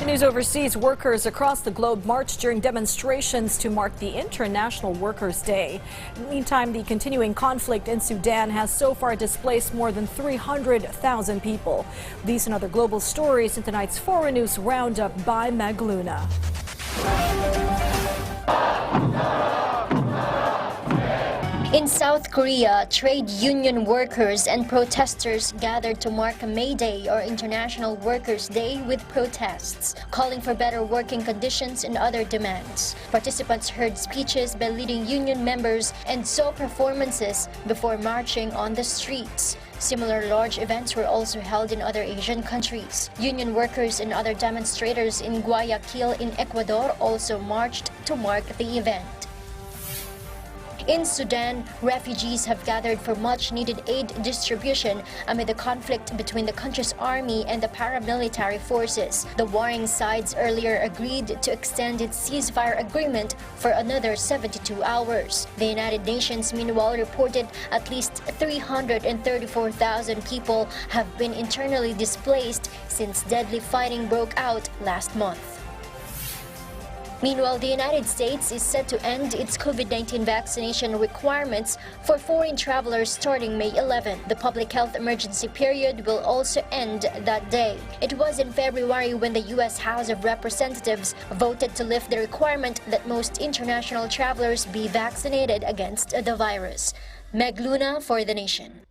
News overseas, workers across the globe marched during demonstrations to mark the International Workers' Day. Meantime, the continuing conflict in Sudan has so far displaced more than 300,000 people. These and other global stories in tonight's Foreign News Roundup by Magluna. In South Korea, trade union workers and protesters gathered to mark May Day or International Workers' Day with protests, calling for better working conditions and other demands. Participants heard speeches by leading union members and saw performances before marching on the streets. Similar large events were also held in other Asian countries. Union workers and other demonstrators in Guayaquil in Ecuador also marched to mark the event. In Sudan, refugees have gathered for much-needed aid distribution amid the conflict between the country's army and the paramilitary forces. The warring sides earlier agreed to extend its ceasefire agreement for another 72 hours. The United Nations, meanwhile, reported at least 334,000 people have been internally displaced since deadly fighting broke out last month. Meanwhile, the United States is set to end its COVID-19 vaccination requirements for foreign travelers starting May 11. The public health emergency period will also end that day. It was in February when the U.S. House of Representatives voted to lift the requirement that most international travelers be vaccinated against the virus. Meg Luna for The Nation.